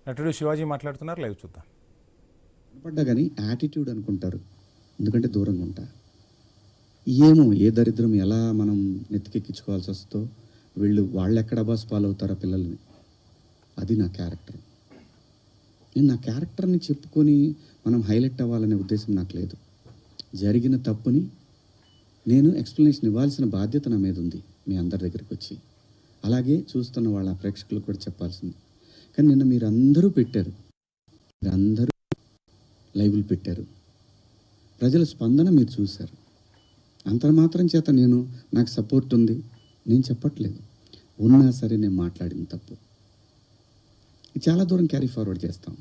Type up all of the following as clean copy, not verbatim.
నటుడు శివాజీ మాట్లాడుతున్నారు, లైవ్ చూద్దాం. పడ్డా కానీ యాటిట్యూడ్ అనుకుంటారు, ఎందుకంటే దూరంగా ఉంటా. ఏమో ఏ దరిద్రం ఎలా మనం నెత్తికెక్కించుకోవాల్సి వస్తుందో, వాళ్ళు ఎక్కడ బాస్ పాలవుతారో పిల్లల్ని. అది నా క్యారెక్టర్. నేను నా క్యారెక్టర్ని చెప్పుకొని మనం హైలైట్ అవ్వాలనే ఉద్దేశం నాకు లేదు. జరిగిన తప్పుని నేను ఎక్స్ప్లెనేషన్ ఇవ్వాల్సిన బాధ్యత నా మీద ఉంది మీ అందరి దగ్గరికి వచ్చి. అలాగే చూస్తున్న వాళ్ళ ప్రేక్షకులకు కూడా చెప్పాల్సింది. కానీ నిన్న మీరందరూ పెట్టారు, మీరందరూ లైవ్లు పెట్టారు, ప్రజల స్పందన మీరు చూశారు. అంతర్మాత్రం చేత నాకు సపోర్ట్ ఉంది నేను చెప్పట్లేదు. ఉన్నా సరే నేను మాట్లాడిన తప్పు ఇది చాలా దూరం క్యారీ ఫార్వర్డ్ చేస్తాం.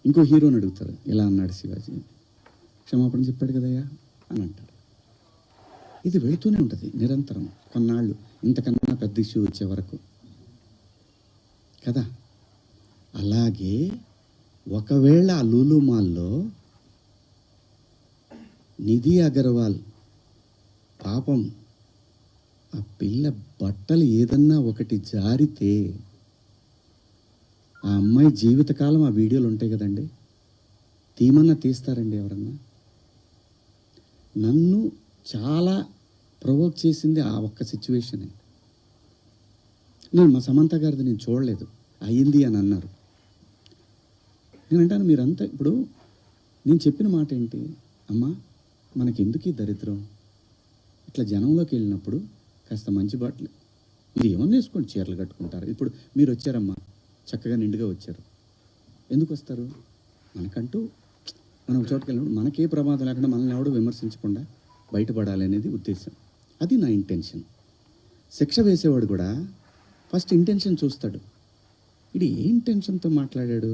ఇంకో హీరోని అడుగుతారు, ఇలా అన్నాడు శివాజీ, క్షమాపణ చెప్పాడు కదయ్యా అని అంటారు. ఇది వెళుతూనే ఉంటుంది నిరంతరం, కొన్నాళ్ళు ఇంతకన్నా పెద్ద ఇష్యూ వచ్చే వరకు కదా. అలాగే ఒకవేళ ఆ లూలు మాల్లో నిధి అగర్వాల్ పాపం ఆ పిల్ల బట్టలు ఏదన్నా ఒకటి జారితే ఆ అమ్మాయి జీవితకాలం ఆ వీడియోలు ఉంటాయి కదండి, తీమన్నా తీస్తారండి ఎవరన్నా? నన్ను చాలా ప్రొవోక్ చేసింది ఆ ఒక్క సిచ్యువేషనే. మా సమంత గారిది నేను చూడలేదు, అయ్యింది అని అన్నారు. నేను అంటాను, మీరంతా ఇప్పుడు నేను చెప్పిన మాట ఏంటి, అమ్మా మనకెందుకు ఈ దరిద్రం? ఇట్లా జనంలోకి వెళ్ళినప్పుడు కాస్త మంచి బట్టలు మీరు ఏమన్నా వేసుకోండి, చీరలు కట్టుకుంటారు. ఇప్పుడు మీరు వచ్చారమ్మా, చక్కగా నిండుగా వచ్చారు. ఎందుకు వస్తారు? మనకంటూ మనం ఒక చోటుకి వెళ్ళినప్పుడు మనకే ప్రమాదం లేకుండా మనల్ని ఎవడు విమర్శించకుండా బయటపడాలి అనేది ఉద్దేశం. అది నా ఇంటెన్షన్. శిక్ష వేసేవాడు కూడా ఫస్ట్ ఇంటెన్షన్ చూస్తాడు. ఇది ఏ ఇంటెన్షన్తో మాట్లాడాడు?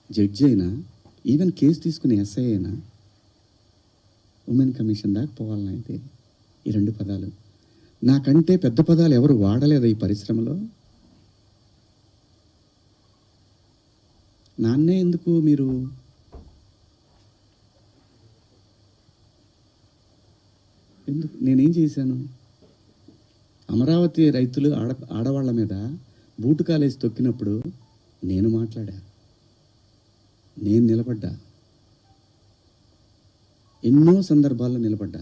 జడ్జి అయినా, ఈవెన్ కేసు తీసుకునే ఎస్ఐ అయినా ఉమెన్ కమిషన్ దాకా పోవాలని అయితే ఈ రెండు పదాలు నాకంటే పెద్ద పదాలు ఎవరు వాడలేదు ఈ పరిశ్రమలో. నాన్నే ఎందుకు మీరు నేనేం చేశాను? అమరావతి రైతులు ఆడవాళ్ళ మీద బూటు కాలేసి తొక్కినప్పుడు నేను మాట్లాడా, నేను నిలబడ్డా, ఎన్నో సందర్భాల్లో నిలబడ్డా.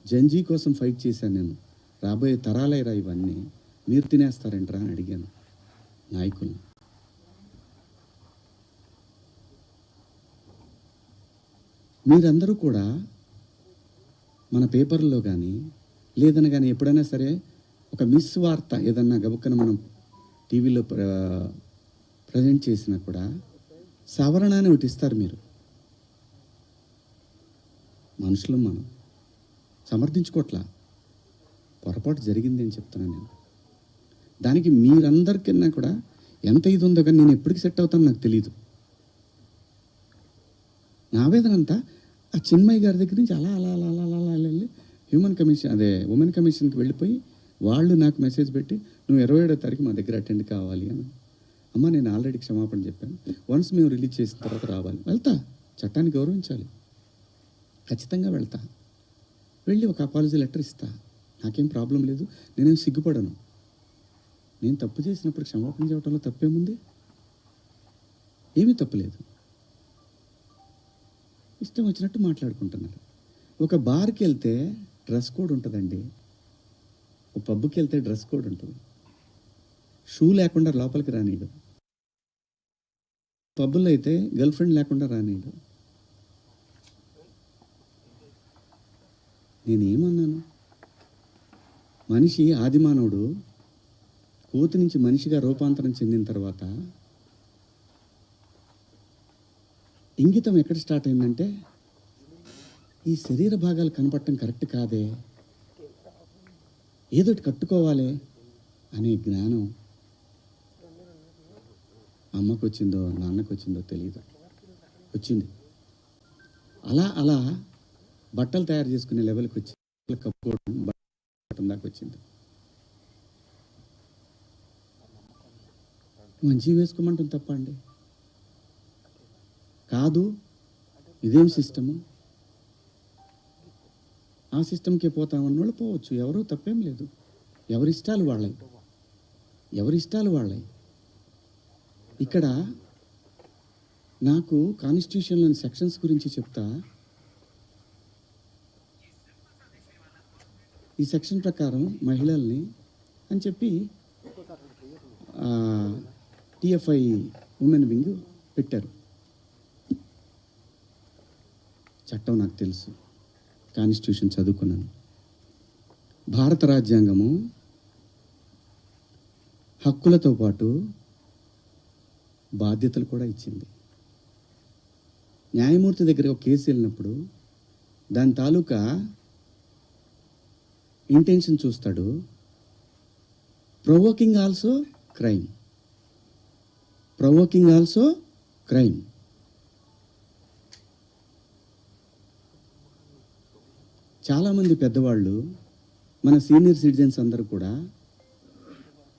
జంజీ కోసం ఫైట్ చేశాను నేను. రాబోయే తరాలైరా ఇవన్నీ, మీరు తినేస్తారంటరా అని అడిగాను నాయకుల్ని. మీరందరూ కూడా మన పేపర్లో కానీ లేదని కానీ ఎప్పుడైనా సరే ఒక మిస్ వార్త ఏదన్నా గబుక్కన మనం టీవీలో ప్రజెంట్ చేసినా కూడా సవరణ అని ఒకటి ఇస్తారు. మీరు మనుషులు, మనం సమర్థించుకోవట్లా, పొరపాటు జరిగింది అని చెప్తున్నాను నేను. దానికి మీరందరికన్నా కూడా ఎంత ఇది ఉందో కానీ నేను ఎప్పటికి సెట్ అవుతానో నాకు తెలీదు. నా ఆవేదన అంతా ఆ చిన్మయ్య గారి దగ్గర నుంచి అలా అలా అలా అలా అలా వెళ్ళి ఉమెన్ కమిషన్కి వెళ్ళిపోయి వాళ్ళు నాకు మెసేజ్ పెట్టి నువ్వు 27వ తారీఖు మా దగ్గర అటెండ్ కావాలి అని. అమ్మ నేను ఆల్రెడీ క్షమాపణ చెప్పాను, వన్స్ మేము రిలీజ్ చేసిన తర్వాత రావాలి. వెళ్తా, చట్టాన్ని గౌరవించాలి, ఖచ్చితంగా వెళ్తా. వెళ్ళి ఒక అపాలజీ లెటర్ ఇస్తా, నాకేం ప్రాబ్లం లేదు, నేనేం సిగ్గుపడను. నేను తప్పు చేసినప్పుడు క్షమాపణ చెప్పడంలో తప్పేముంది? ఏమీ తప్పులేదు. ఇష్టం వచ్చినట్టు మాట్లాడుకుంటున్నారు. ఒక బార్కి వెళ్తే డ్రెస్ కోడ్ ఉంటుందండి, ఒక పబ్కి వెళ్తే డ్రెస్ కోడ్ ఉంటుంది. షూ లేకుండా లోపలికి రానీయడు. పబ్బుల్లో అయితే గర్ల్ ఫ్రెండ్ లేకుండా రానీయడు. నేనేమన్నాను? మనిషి ఆదిమానవుడు కోతి నుంచి మనిషిగా రూపాంతరం చెందిన తర్వాత ఇంగితం ఎక్కడ స్టార్ట్ అయిందంటే, ఈ శరీర భాగాలు కనపడటం కరెక్ట్ కాదే, ఏదోటి కట్టుకోవాలి అనే జ్ఞానం అమ్మకు వచ్చిందో నాన్నకు వచ్చిందో తెలియదు, వచ్చింది. అలా అలా బట్టలు తయారు చేసుకునే లెవెల్కి వచ్చి కప్పుకోవడం బట్టం దాకా వచ్చింది. మంచిగా వేసుకోమంటుంది తప్ప అండి? కాదు, ఇదేం సిస్టము? ఆ సిస్టమ్కే పోతామన్న వాళ్ళు పోవచ్చు, ఎవరూ తప్పేం లేదు, ఎవరి ఇష్టాలు వాళ్ళవి. ఎవరి ఇష్టాలు వాళ్ళవి. ఇక్కడ నాకు కాన్స్టిట్యూషన్లోని సెక్షన్స్ గురించి చెప్తా. ఈ సెక్షన్ ప్రకారం మహిళల్ని అని చెప్పి టిఎఫ్ఐ ఉమెన్ వింగ్ పెట్టారు. చట్టం నాకు తెలుసు, కాన్స్టిట్యూషన్ చదువుకున్నాను. భారత రాజ్యాంగము హక్కులతో పాటు బాధ్యతలు కూడా ఇచ్చింది. న్యాయమూర్తి దగ్గర ఒక కేసు వెళ్ళినప్పుడు దాని తాలూకా ఇంటెన్షన్ చూస్తాడు. Provoking also crime, provoking also crime. చాలామంది పెద్దవాళ్ళు, మన సీనియర్ సిటిజన్స్ అందరూ కూడా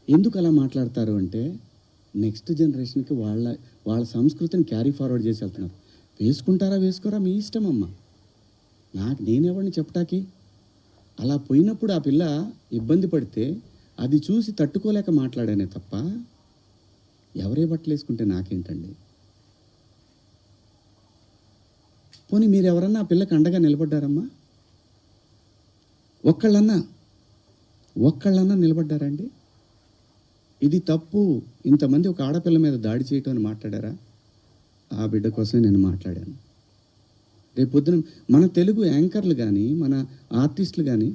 ఎందుకు అలా మాట్లాడతారు అంటే, నెక్స్ట్ జనరేషన్కి వాళ్ళ సంస్కృతిని క్యారీ ఫార్వర్డ్ చేసి వెళ్తున్నారు. వేసుకుంటారా వేసుకోరా మీ ఇష్టం అమ్మ, నేనెవరిని చెప్పటానికి. అలా పోయినప్పుడు ఆ పిల్ల ఇబ్బంది పడితే అది చూసి తట్టుకోలేక మాట్లాడానే తప్ప ఎవరే బట్టలు వేసుకుంటే నాకేంటండి. పోనీ మీరు ఎవరన్నా ఆ పిల్లకి అండగా నిలబడ్డారమ్మా? ఒక్కళ్ళన్నా నిలబడ్డారండి? ఇది తప్పు, ఇంతమంది ఒక ఆడపిల్ల మీద దాడి చేయటం అని మాట్లాడారా? ఆ బిడ్డ కోసమే నేను మాట్లాడాను. రేపు పొద్దున మన తెలుగు యాంకర్లు కానీ, మన ఆర్టిస్టులు కానీ